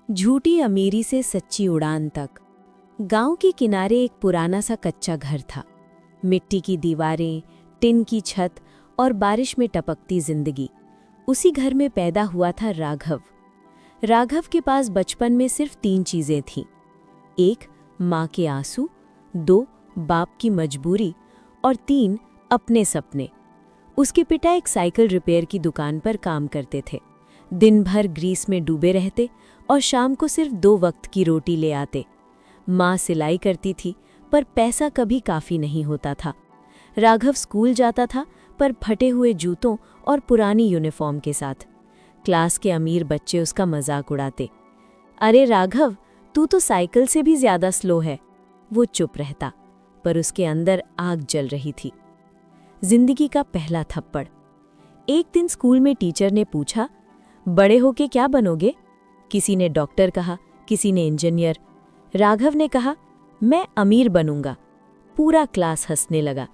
झूठी अमीरी से सच्ची उड़ान तक। गांव के किनारे एक पुराना सा कच्चा घर था। मिट्टी की दीवारें, टिन की छत और बारिश में टपकती जिंदगी। उसी घर में पैदा हुआ था राघव। राघव के पास बचपन में सिर्फ 3 चीजें थीं। 1 माँ के आंसू, 2 बाप की मजबूरी और 3 अपने सपने। उसके पिता एक साइकिल रिपेयर की दुकान पर काम करते थे। दिन भर ग्रीस में डूबे रहते और शाम को सिर्फ 2 वक्त की रोटी ले आते। माँ सिलाई करती थी, पर पैसा कभी काफ़ी नहीं होता था। राघव स्कूल जाता था, पर फटे हुए जूतों और पुरानी यूनिफॉर्म के साथ। क्लास के अमीर बच्चे उसका मजाक उड़ाते। अरे राघव, तू तो साइकिल से भी ज़्यादा स्लो है। वो चुप रहता, पर उसके अंदर आग जल रही थी। जिंदगी का पहला थप्पड़। एक दिन स्कूल में टीचर ने पूछा, बड़े होके क्या बनोगे? किसी ने डॉक्टर कहा, किसी ने इंजीनियर। राघव ने कहा, मैं अमीर बनूंगा। पूरा क्लास हंसने लगा।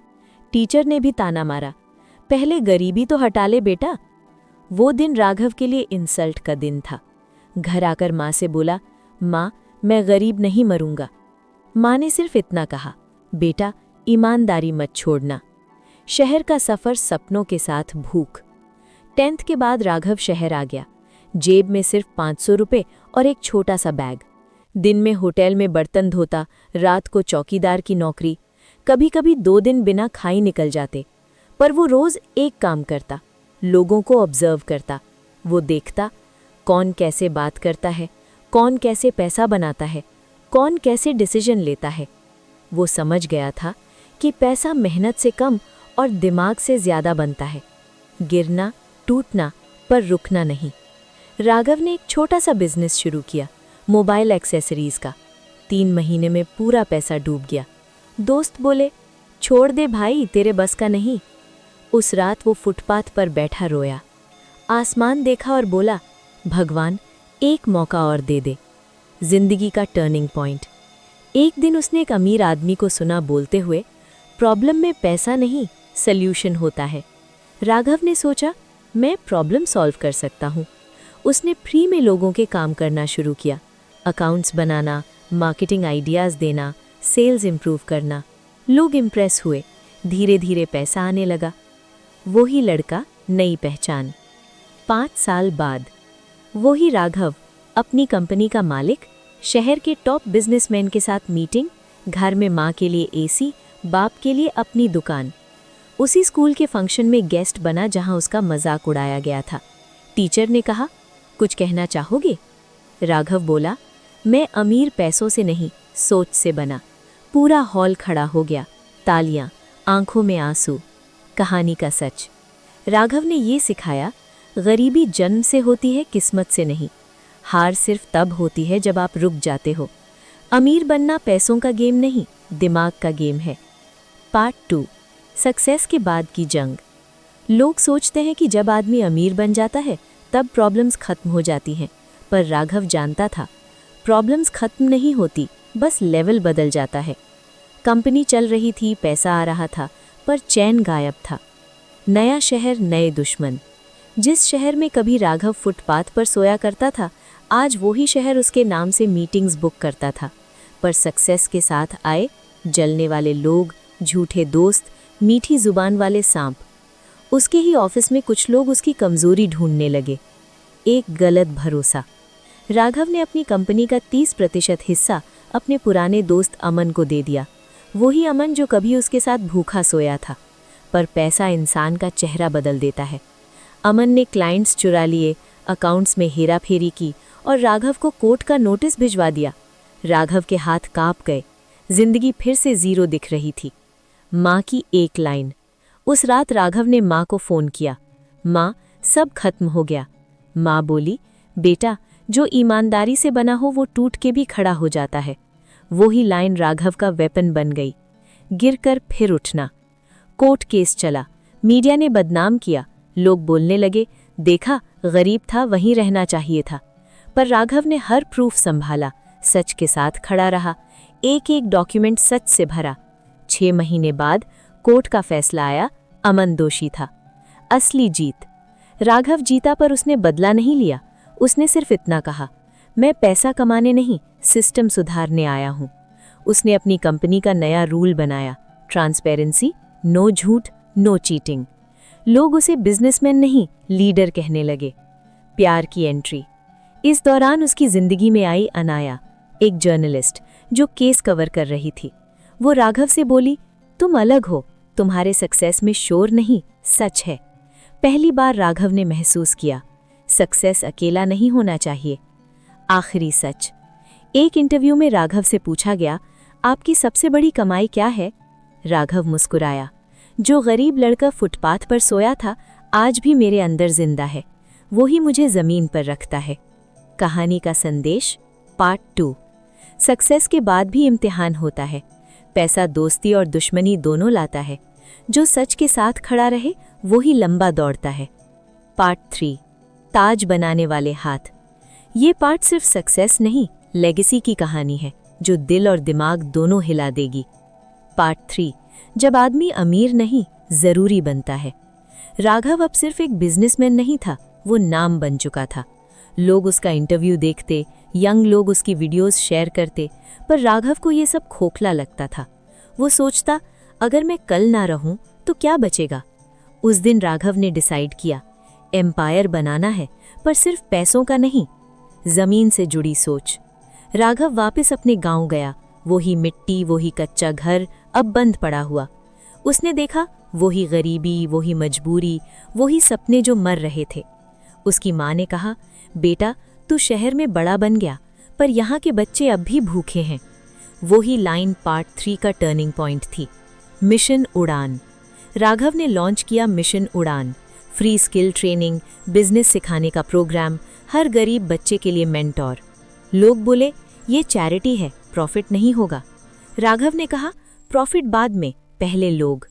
टीचर ने भी ताना मारा, पहले गरीबी तो हटा ले बेटा। वो दिन राघव के लिए इंसल्ट का दिन था। घर आकर माँ से बोला, माँ, मैं गरीब नहीं मरूंगा। माँ ने सिर्फ इतना कहा, बेटा ईमानदारी मत छोड़ना। शहर का सफ़र सपनों के साथ भूख। 10th के बाद राघव शहर आ गया। जेब में सिर्फ 500 रुपये और एक छोटा सा बैग। दिन में होटल में बर्तन धोता, रात को चौकीदार की नौकरी। कभी कभी 2 दिन बिना खाई निकल जाते, पर वो रोज़ एक काम करता, लोगों को ऑब्जर्व करता। वो देखता कौन कैसे बात करता है, कौन कैसे पैसा बनाता है, कौन कैसे डिसीजन लेता है। वो समझ गया था कि पैसा मेहनत से कम और दिमाग से ज़्यादा बनता है। गिरना, टूटना, पर रुकना नहीं। राघव ने एक छोटा सा बिजनेस शुरू किया, मोबाइल एक्सेसरीज का। 3 महीने में पूरा पैसा डूब गया। दोस्त बोले, छोड़ दे भाई, तेरे बस का नहीं। उस रात वो फुटपाथ पर बैठा रोया। आसमान देखा और बोला, भगवान एक मौका और दे दे। जिंदगी का टर्निंग पॉइंट। एक दिन उसने एक अमीर आदमी को सुना बोलते हुए, प्रॉब्लम में पैसा नहीं, सल्यूशन होता है। राघव ने सोचा, मैं प्रॉब्लम सॉल्व कर सकता हूँ। उसने फ्री में लोगों के काम करना शुरू किया। अकाउंट्स बनाना, मार्केटिंग आइडियाज़ देना, सेल्स इम्प्रूव करना। लोग इम्प्रेस हुए। धीरे धीरे पैसा आने लगा। वही लड़का, नई पहचान। 5 साल बाद वही राघव, अपनी कंपनी का मालिक। शहर के टॉप बिजनेसमैन के साथ मीटिंग। घर में माँ के लिए एसी, बाप के लिए अपनी दुकान। उसी स्कूल के फंक्शन में गेस्ट बना जहां उसका मजाक उड़ाया गया था। टीचर ने कहा, कुछ कहना चाहोगे? राघव बोला, मैं अमीर पैसों से नहीं, सोच से बना। पूरा हॉल खड़ा हो गया। तालियां, आंखों में आंसू। कहानी का सच। राघव ने ये सिखाया, गरीबी जन्म से होती है, किस्मत से नहीं। हार सिर्फ तब होती है जब आप रुक जाते हो। अमीर बनना पैसों का गेम नहीं, दिमाग का गेम है। पार्ट 2, सक्सेस के बाद की जंग। लोग सोचते हैं कि जब आदमी अमीर बन जाता है तब प्रॉब्लम्स खत्म हो जाती हैं, पर राघव जानता था प्रॉब्लम्स खत्म नहीं होती, बस लेवल बदल जाता है। कंपनी चल रही थी, पैसा आ रहा था, पर चैन गायब था। नया शहर, नए दुश्मन। जिस शहर में कभी राघव फुटपाथ पर सोया करता था, आज वही शहर उसके नाम से मीटिंग्स बुक करता था। पर सक्सेस के साथ आए जलने वाले लोग, झूठे दोस्त, मीठी जुबान वाले सांप। उसके ही ऑफिस में कुछ लोग उसकी कमजोरी ढूंढने लगे। एक गलत भरोसा। राघव ने अपनी कंपनी का 30% हिस्सा अपने पुराने दोस्त अमन को दे दिया। वही अमन जो कभी उसके साथ भूखा सोया था। पर पैसा इंसान का चेहरा बदल देता है। अमन ने क्लाइंट्स चुरा लिए, अकाउंट्स में हेराफेरी की और राघव को कोर्ट का नोटिस भिजवा दिया। राघव के हाथ कांप गए। जिंदगी फिर से जीरो दिख रही थी। माँ की एक लाइन। उस रात राघव ने माँ को फ़ोन किया, माँ सब खत्म हो गया। माँ बोली, बेटा जो ईमानदारी से बना हो वो टूट के भी खड़ा हो जाता है। वही लाइन राघव का वेपन बन गई। गिरकर फिर उठना। कोर्ट केस चला। मीडिया ने बदनाम किया। लोग बोलने लगे, देखा गरीब था, वहीं रहना चाहिए था। पर राघव ने हर प्रूफ संभाला, सच के साथ खड़ा रहा। एक एक डॉक्यूमेंट सच से भरा। 6 महीने बाद कोर्ट का फैसला आया, अमन दोषी था। असली जीत। राघव जीता, पर उसने बदला नहीं लिया। उसने सिर्फ इतना कहा, मैं पैसा कमाने नहीं, सिस्टम सुधारने आया हूँ। उसने अपनी कंपनी का नया रूल बनाया, ट्रांसपेरेंसी, नो झूठ, नो चीटिंग। लोग उसे बिजनेसमैन नहीं, लीडर कहने लगे। प्यार की एंट्री। इस दौरान उसकी जिंदगी में आई अनाया, एक जर्नलिस्ट जो केस कवर कर रही थी। वो राघव से बोली, तुम अलग हो, तुम्हारे सक्सेस में शोर नहीं, सच है। पहली बार राघव ने महसूस किया, सक्सेस अकेला नहीं होना चाहिए। आखिरी सच। एक इंटरव्यू में राघव से पूछा गया, आपकी सबसे बड़ी कमाई क्या है? राघव मुस्कुराया, जो गरीब लड़का फुटपाथ पर सोया था, आज भी मेरे अंदर जिंदा है। वो ही मुझे जमीन पर रखता है। कहानी का संदेश, पार्ट 2। सक्सेस के बाद भी इम्तिहान होता है। पैसा दोस्ती और दुश्मनी दोनों लाता है। जो सच के साथ खड़ा रहे, वो ही लंबा दौड़ता है। पार्ट 3, ताज बनाने वाले हाथ। ये पार्ट सिर्फ सक्सेस नहीं, लेगेसी की कहानी है, जो दिल और दिमाग दोनों हिला देगी। पार्ट 3, जब आदमी अमीर नहीं, जरूरी बनता है। राघव अब सिर्फ एक बिजनेसमैन नहीं था, वो नाम बन चुका था। लोग उसका इंटरव्यू देखते, यंग लोग उसकी वीडियोस शेयर करते, पर राघव को ये सब खोखला लगता था। वो सोचता, अगर मैं कल ना रहूं तो क्या बचेगा? उस दिन राघव ने डिसाइड किया, एम्पायर बनाना है, पर सिर्फ पैसों का नहीं, जमीन से जुड़ी सोच। राघव वापस अपने गांव गया। वही मिट्टी, वही कच्चा घर, अब बंद पड़ा हुआ। उसने देखा, वही गरीबी, वही मजबूरी, वही सपने जो मर रहे थे। उसकी माँ ने कहा, बेटा तू शहर में बड़ा बन गया, पर यहाँ के बच्चे अब भी भूखे हैं। वही लाइन पार्ट 3 का टर्निंग पॉइंट थी। मिशन उड़ान। राघव ने लॉन्च किया मिशन उड़ान। फ्री स्किल ट्रेनिंग, बिजनेस सिखाने का प्रोग्राम, हर गरीब बच्चे के लिए मेंटोर। लोग बोले, ये चैरिटी है, प्रॉफिट नहीं होगा। राघव ने कहा, प्रॉफिट बाद में, पहले लोग।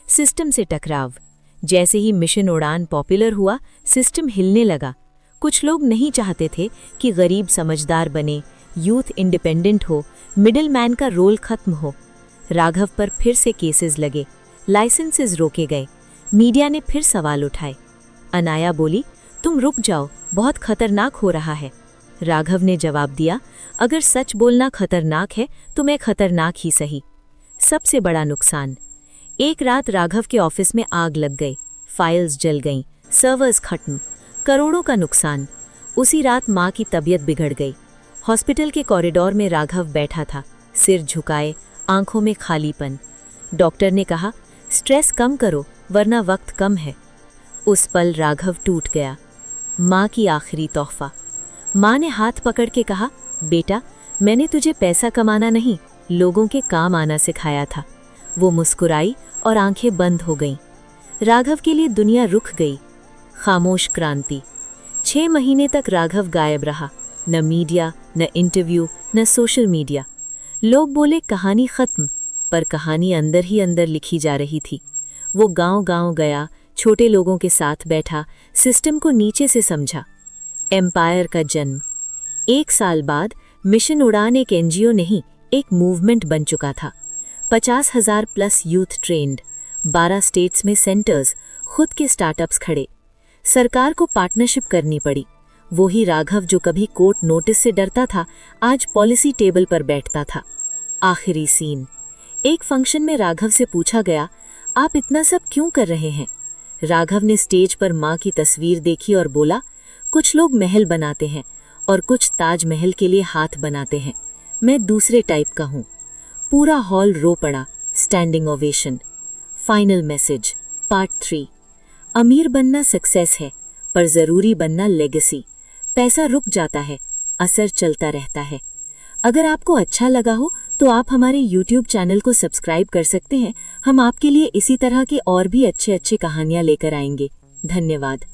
सिस्टम से टकराव। जैसे ही मिशन उड़ान पॉपुलर हुआ, सिस्टम हिलने लगा। कुछ लोग नहीं चाहते थे कि गरीब समझदार बने, यूथ इंडिपेंडेंट हो, मिडिल मैन का रोल खत्म हो। राघव पर फिर से केसेस लगे, लाइसेंसेस रोके गए, मीडिया ने फिर सवाल उठाए। अनाया बोली, तुम रुक जाओ, बहुत खतरनाक हो रहा है। राघव ने जवाब दिया, अगर सच बोलना खतरनाक है तो मैं खतरनाक ही सही। सबसे बड़ा नुकसान। एक रात राघव के ऑफिस में आग लग गई, फाइल्स जल गईं, सर्वर्स खत्म, करोड़ों का नुकसान। उसी रात माँ की तबीयत बिगड़ गई। हॉस्पिटल के कॉरिडोर में राघव बैठा था, सिर झुकाए, आंखों में खालीपन। डॉक्टर ने कहा, स्ट्रेस कम करो वरना वक्त कम है। उस पल राघव टूट गया। माँ की आखिरी तोहफा। माँ ने हाथ पकड़ के कहा, बेटा मैंने तुझे पैसा कमाना नहीं, लोगों के काम आना सिखाया था। वो मुस्कुराई और आंखें बंद हो गईं। राघव के लिए दुनिया रुक गई। खामोश क्रांति। 6 महीने तक राघव गायब रहा, न मीडिया, न इंटरव्यू, न सोशल मीडिया। लोग बोले कहानी खत्म, पर कहानी अंदर ही अंदर लिखी जा रही थी। वो गांव-गांव गया, छोटे लोगों के साथ बैठा, सिस्टम को नीचे से समझा। एम्पायर का जन्म। 1 साल बाद मिशन उड़ान एक एनजीओ नहीं, एक मूवमेंट बन चुका था। 50,000 प्लस यूथ ट्रेंड, 12 स्टेट्स में सेंटर्स, खुद के स्टार्टअप्स खड़े। सरकार को पार्टनरशिप करनी पड़ी। वही राघव जो कभी कोर्ट नोटिस से डरता था, आज पॉलिसी टेबल पर बैठता था। आखिरी सीन। एक फंक्शन में राघव से पूछा गया, आप इतना सब क्यों कर रहे हैं? राघव ने स्टेज पर माँ की तस्वीर देखी और बोला, कुछ लोग महल बनाते हैं और कुछ ताजमहल के लिए हाथ बनाते हैं, मैं दूसरे टाइप का हूँ। पूरा हॉल रो पड़ा, standing ovation. Final message, part 3। अमीर बनना सक्सेस है, पर जरूरी बनना लेगेसी। पैसा रुक जाता है, असर चलता रहता है। अगर आपको अच्छा लगा हो तो आप हमारे YouTube चैनल को सब्सक्राइब कर सकते हैं। हम आपके लिए इसी तरह के और भी अच्छे कहानियां लेकर आएंगे। धन्यवाद।